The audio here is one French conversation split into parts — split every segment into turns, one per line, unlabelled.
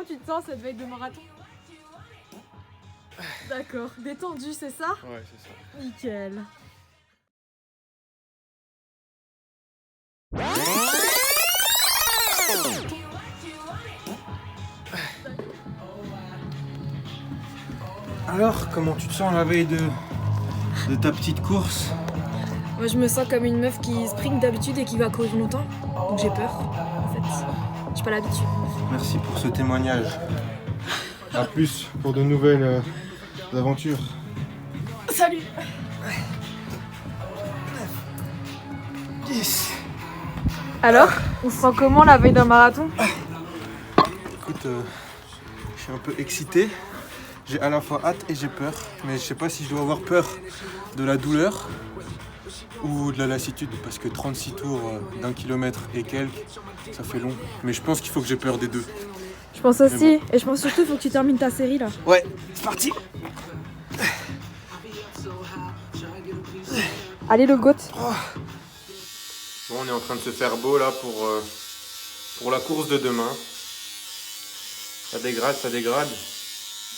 tu te sens cette veille de marathon? D'accord, détendu, c'est ça?
Ouais, c'est ça.
Nickel.
Alors, comment tu te sens la veille de ta petite course?
Moi je me sens comme une meuf qui sprint d'habitude et qui va courir longtemps. Donc j'ai peur, en fait. J'ai pas l'habitude.
Merci pour ce témoignage. A plus pour de nouvelles aventures.
Salut!
10.
Alors, on se sent comment la veille d'un marathon?
Écoute, je suis un peu excité. J'ai à la fois hâte et j'ai peur. Mais je sais pas si je dois avoir peur de la douleur ou de la lassitude. Parce que 36 tours d'1 kilomètre et quelques, ça fait long. Mais je pense qu'il faut que j'ai peur des deux.
Je pense aussi, et je pense surtout qu'il faut que tu termines ta série là.
Ouais, c'est parti.
Allez le goat.
Bon, on est en train de se faire beau là pour la course de demain. Ça dégrade, ça dégrade.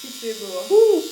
Tu te fais beau. Ouh.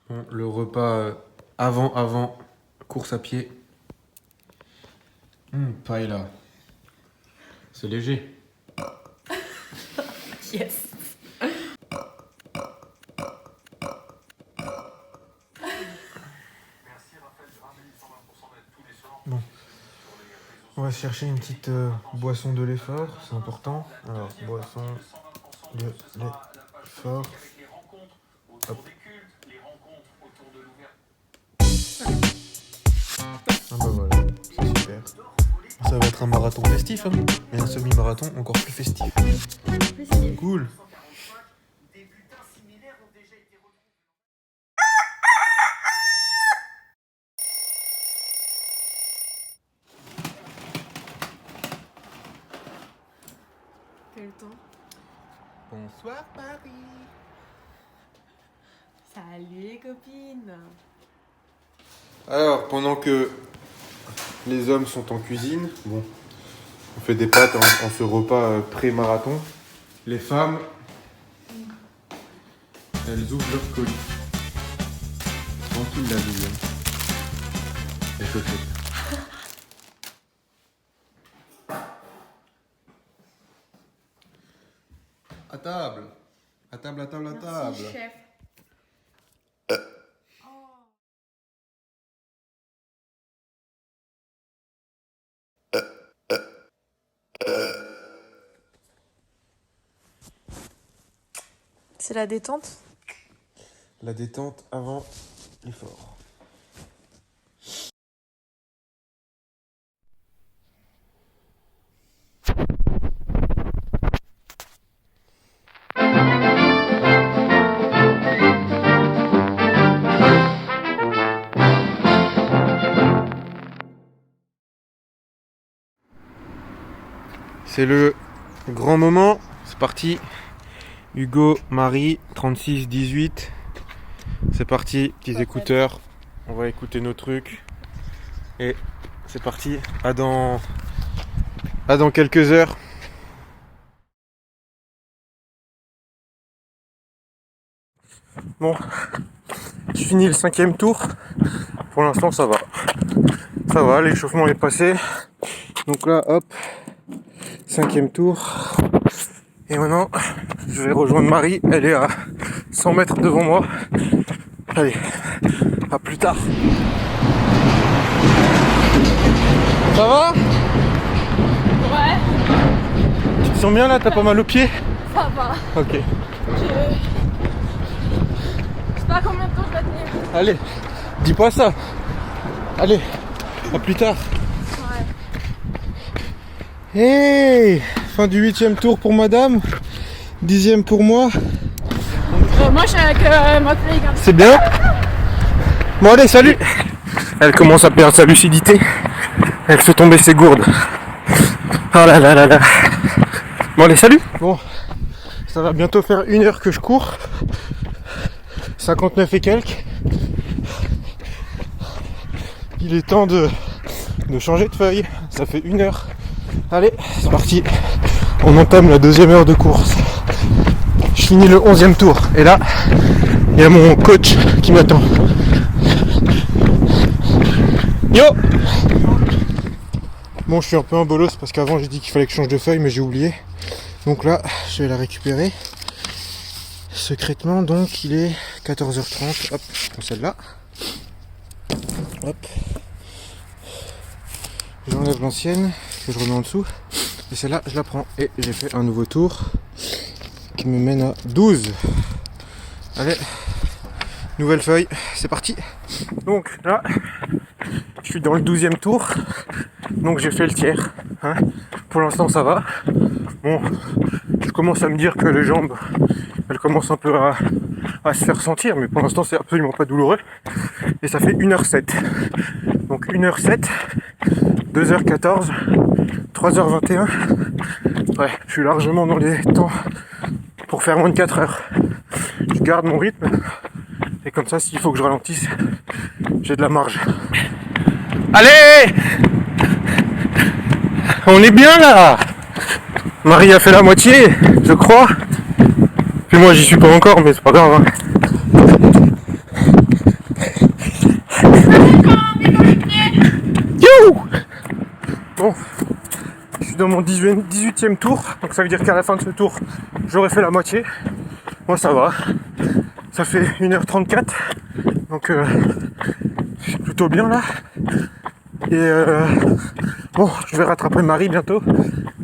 Bon, le repas avant course à pied. Paella. C'est léger.
Yes.
Bon. On va chercher une petite boisson de l'effort, c'est important. Alors, boisson de l'effort. Hop. Ah bah voilà, c'est super. Ça va être un marathon festif, hein, et un semi-marathon encore plus festif. Cool.
Quel temps?
Bonsoir Paris.
Salut les copines.
Alors, pendant que les hommes sont en cuisine, bon, on fait des pâtes en ce repas pré-marathon. Les femmes, elles ouvrent leur colis. Tranquille la vie, hein. Les chaussettes. À table. À table, à table, à table.
Merci, chef. C'est la détente?
La détente avant l'effort. C'est le grand moment, c'est parti. Hugo, Marie, 36, 18. C'est parti, petits écouteurs. On va écouter nos trucs. Et c'est parti. À dans quelques heures. Bon, je finis le 5e tour. Pour l'instant, ça va. Ça va, l'échauffement est passé. Donc là, hop, 5e tour. Et maintenant, je vais rejoindre Marie. Elle est à 100 mètres devant moi. Allez, à plus tard. Ça va?
Ouais,
Tu te sens bien là? T'as pas mal aux pieds?
ça va.
Ok.
Je sais pas combien de temps je vais tenir.
Allez, dis pas ça. Allez, à plus tard.
Ouais.
Hey, fin du 8e tour pour madame. 10e pour moi.
Moi je suis avec ma collègue.
C'est bien. Bon allez, salut. Elle commence à perdre sa lucidité. Elle fait tomber ses gourdes. Oh là là là là. Bon allez, salut. Bon, ça va bientôt faire 1 heure que je cours. 59 et quelques. Il est temps de changer de feuille. Ça fait 1 heure. Allez, c'est parti. On entame la 2e heure de course. Je finis le 11e tour. Et là, il y a mon coach qui m'attend. Yo! Bon, je suis un peu en bolos parce qu'avant j'ai dit qu'il fallait que je change de feuille, mais j'ai oublié. Donc là, je vais la récupérer. Secrètement, donc il est 14h30. Hop, je prends celle-là. Hop. J'enlève l'ancienne que je remets en dessous. Et celle-là, je la prends. Et j'ai fait un nouveau tour qui me mène à 12. Allez, nouvelle feuille, c'est parti. Donc là, je suis dans le 12e tour. Donc j'ai fait le tiers. Hein. Pour l'instant, ça va. Bon, je commence à me dire que les jambes, elles commencent un peu à se faire sentir. Mais pour l'instant, c'est absolument pas douloureux. Et ça fait 1h07. Donc 1h07, 2h14, 3h21. Ouais, je suis largement dans les temps pour faire moins de 4 heures. Je garde mon rythme. Et comme ça, s'il faut que je ralentisse, j'ai de la marge. Allez! On est bien là! Marie a fait la moitié, je crois. Puis moi, j'y suis pas encore, mais c'est pas grave. Hein. Youhou! Bon, je suis dans mon 18e tour, donc ça veut dire qu'à la fin de ce tour, j'aurai fait la moitié. Moi, ça va. Ça fait 1h34, donc c'est plutôt bien là. Et bon, je vais rattraper Marie bientôt.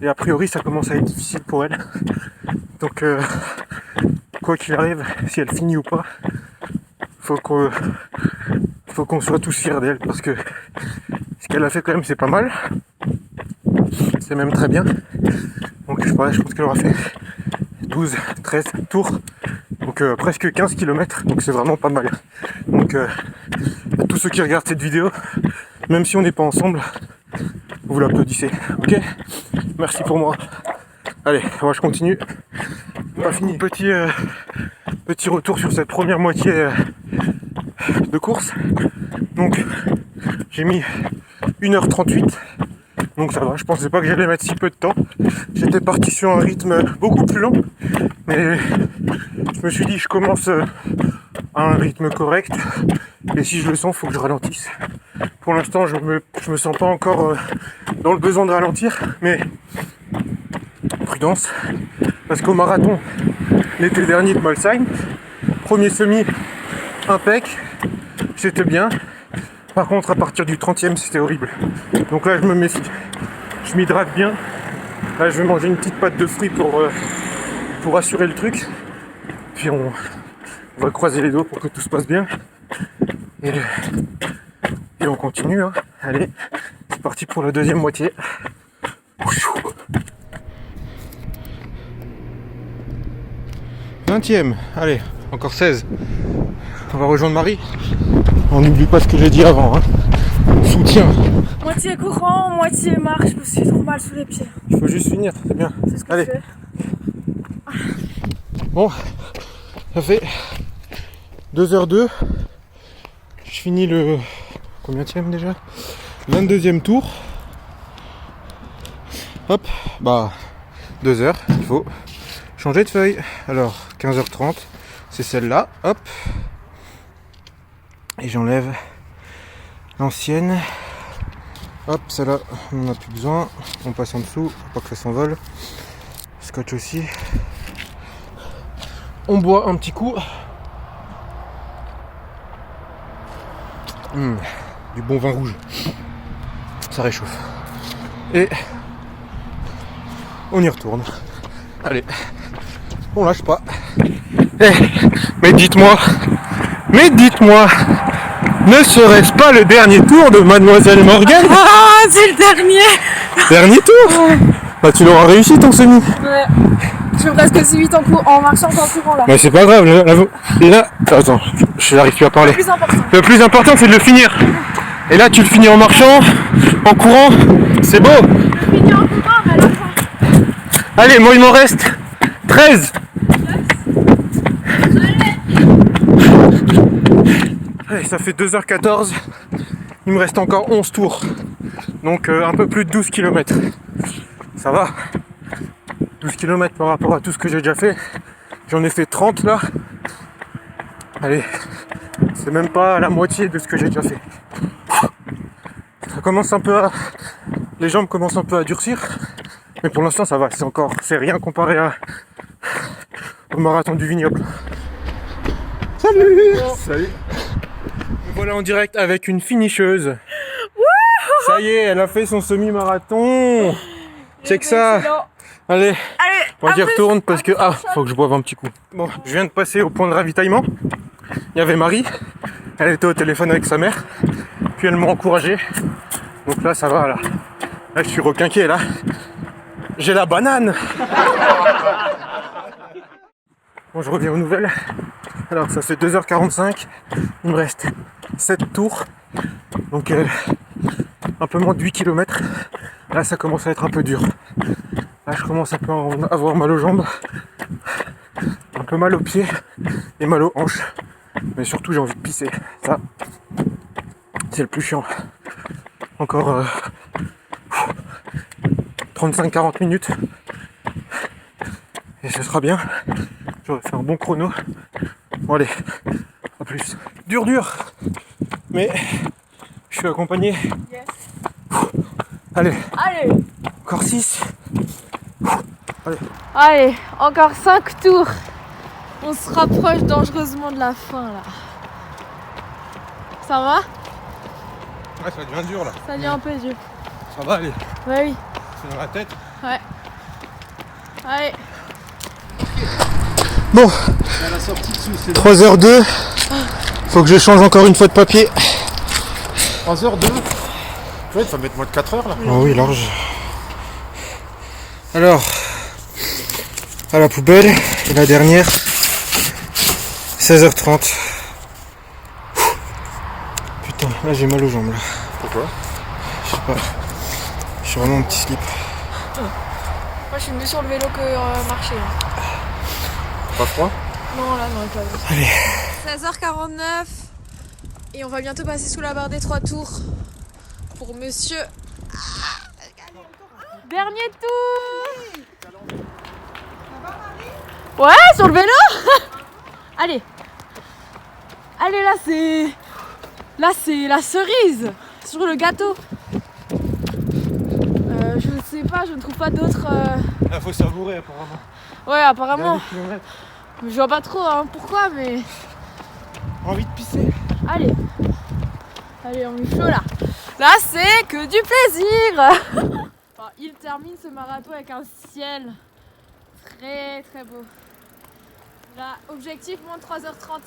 Et a priori, ça commence à être difficile pour elle. Donc, quoi qu'il arrive, si elle finit ou pas, faut qu'on soit tous fiers d'elle parce que ce qu'elle a fait quand même, c'est pas mal. C'est même très bien. Donc, je pense qu'elle aura fait 12, 13 tours. Donc, presque 15 km. Donc, c'est vraiment pas mal. Donc, à tous ceux qui regardent cette vidéo, même si on n'est pas ensemble, vous l'applaudissez, ok? Merci pour moi. Allez, moi je continue. Pas fini. Petit retour sur cette première moitié de course. Donc, j'ai mis 1h38. Donc ça va, je pensais pas que j'allais mettre si peu de temps. J'étais parti sur un rythme beaucoup plus lent. Mais je me suis dit, je commence à un rythme correct. Et si je le sens, il faut que je ralentisse. Pour l'instant, je me sens pas encore dans le besoin de ralentir, mais prudence. Parce qu'au marathon, l'été dernier de Molsheim, premier semi, impec, c'était bien. Par contre, à partir du 30e, c'était horrible. Donc là, je me méfie. Je m'hydrate bien. Là, je vais manger une petite pâte de fruits pour assurer le truc. Puis on va croiser les doigts pour que tout se passe bien. Et on continue, hein. Allez, c'est parti pour la deuxième moitié. 20e, allez, encore 16. On va rejoindre Marie. On n'oublie pas ce que j'ai dit avant, hein. Soutien.
Moitié courant, moitié marche, je me suis trop mal sous les pieds.
Il faut juste finir, c'est bien.
C'est ce que
allez.
je fais.
Bon, ça fait 2h02. Je finis le... Combienième déjà? 22e tour. Hop, bah 2 heures, il faut changer de feuille. Alors 15h30, c'est celle-là, hop. Et j'enlève l'ancienne. Hop, celle-là, on n'en a plus besoin. On passe en dessous, faut pas que ça s'envole. Scotch aussi. On boit un petit coup. Du bon vin rouge. Ça réchauffe. Et on y retourne. Allez, on lâche pas. Mais dites-moi, ne serait-ce pas le dernier tour de Mademoiselle Morgane?
Ah, c'est le dernier.
Dernier tour?
Ouais.
Bah tu l'auras réussi ton semi.
Ouais. Je fais presque si vite en marchant en courant là.
Mais c'est pas grave, là, attends, je n'arrive plus à parler. Le plus important c'est de le finir. Et là tu le finis en marchant, en courant, c'est beau.
Je finis en courant, mais à la fin.
Allez, moi il m'en reste 13. Allez, ça fait 2h14. Il me reste encore 11 tours. Donc un peu plus de 12 km. Ça va. 12 km par rapport à tout ce que j'ai déjà fait. J'en ai fait 30 là. Allez, c'est même pas la moitié de ce que j'ai déjà fait. Ça commence un peu à... Les jambes commencent un peu à durcir. Mais pour l'instant ça va, c'est rien comparé au marathon du vignoble. Salut. Salut. Me voilà en direct avec une finisheuse. Ça y est, elle a fait son semi-marathon. Check ça. Allez, on y retourne parce que... Ah, faut que je boive un petit coup. Bon, je viens de passer au point de ravitaillement. Il y avait Marie. Elle était au téléphone avec sa mère. Puis elle m'a encouragé. Donc là, ça va, là. Là, je suis requinqué, là. J'ai la banane. Bon, je reviens aux nouvelles. Alors, ça fait 2h45. Il me reste 7 tours. Donc, un peu moins de 8 km. Là, ça commence à être un peu dur. Là, je commence un peu à avoir mal aux jambes. Un peu mal aux pieds. Et mal aux hanches. Mais surtout, j'ai envie de pisser. Ça, c'est le plus chiant. Encore 35-40 minutes. Et ce sera bien. J'aurais fait un bon chrono. Bon allez, à plus. Dur. Mais je suis accompagné.
Yes.
Allez,
Allez.
encore 6.
Allez, encore 5 tours. On se rapproche dangereusement de la fin là. Ça va?
Ouais, ça devient dur là.
Ça devient un peu dur.
Ça va aller.
Ouais, oui.
C'est dans la tête.
Ouais. Allez.
Bon, 3h02. Faut que je change encore une fois de papier.
3h02. Ouais, ça va mettre moins de 4 heures là.
Oh oui, large. Alors, à la poubelle, et la dernière, 16h30. Putain, là j'ai mal aux jambes là.
Pourquoi?
Je sais pas. Je suis vraiment un petit slip.
Moi je suis mieux sur le vélo que marcher.
Pas froid?
Non, là, non, pas.
Allez.
16h49. Et on va bientôt passer sous la barre des 3 tours. Pour monsieur. Dernier tour. Ouais, sur le vélo. Allez. Allez, là c'est... Là c'est la cerise sur le gâteau. Je ne sais pas, je ne trouve pas d'autres...
Là faut savourer apparemment.
Ouais, apparemment.
Dernier kilomètre.
Je vois pas trop pourquoi, mais...
Envie de pisser.
Allez. Allez, on est chaud là. Là, c'est que du plaisir. Enfin, il termine ce marathon avec un ciel très très beau. Là, objectif moins de 3h30.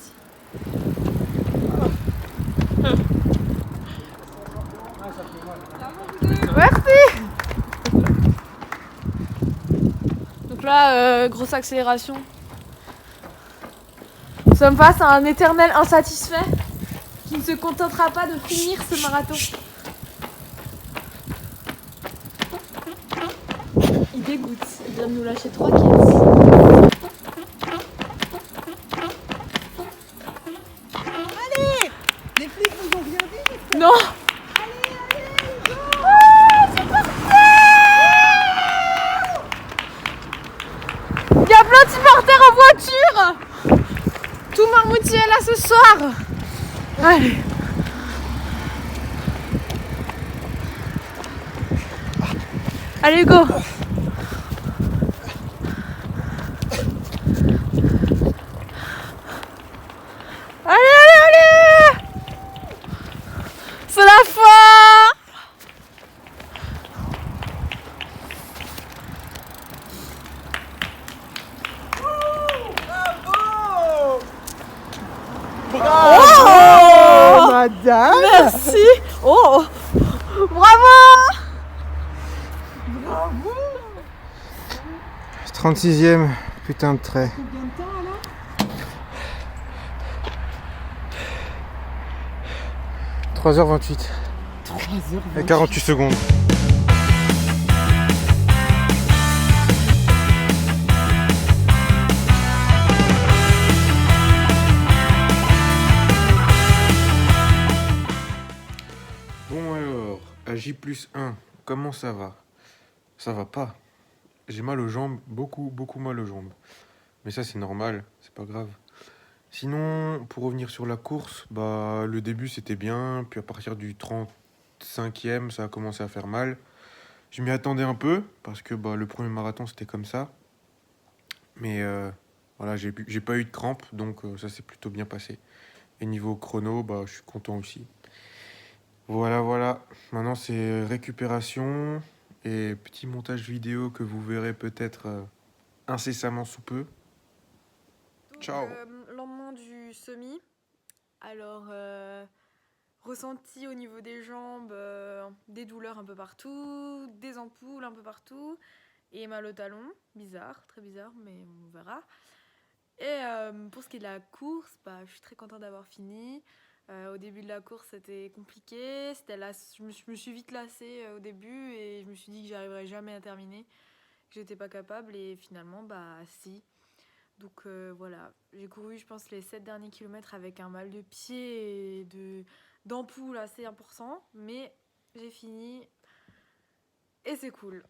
Merci. Donc là, grosse accélération. Nous sommes face à un éternel insatisfait qui ne se contentera pas de finir ce marathon. Il dégoûte. Il vient de nous lâcher 3 caisses.
Allez, les flics nous ont rien dit.
Non. Il y a plein de supporters en voiture. Tout Marmoutier est là ce soir. Allez. Allez, go. Allez. C'est la fin.
Oh, madame.
Merci. Oh, bravo.
36e putain de trait.
Combien de temps alors?
3h28
3h28.
et 48 secondes. J+1, comment ça va? Ça va pas. J'ai mal aux jambes, beaucoup mal aux jambes. Mais ça c'est normal, c'est pas grave. Sinon, pour revenir sur la course, bah le début c'était bien, puis à partir du 35e, ça a commencé à faire mal. Je m'y attendais un peu, parce que bah, le premier marathon c'était comme ça. Mais voilà, j'ai pas eu de crampes, donc ça s'est plutôt bien passé. Et niveau chrono, bah, je suis content aussi. Voilà. Maintenant, c'est récupération et petit montage vidéo que vous verrez peut-être incessamment sous peu. Ciao.
Lendemain du semi. Alors, ressenti au niveau des jambes, des douleurs un peu partout, des ampoules un peu partout, et mal au talon. Bizarre, très bizarre, mais on verra. Et pour ce qui est de la course, bah, je suis très contente d'avoir fini. Au début de la course, c'était compliqué. Je me suis vite lassée au début et je me suis dit que j'arriverais jamais à terminer, que j'étais pas capable. Et finalement, bah si. Donc voilà, j'ai couru, je pense, les 7 derniers kilomètres avec un mal de pied et d'ampoule assez important. Mais j'ai fini et c'est cool.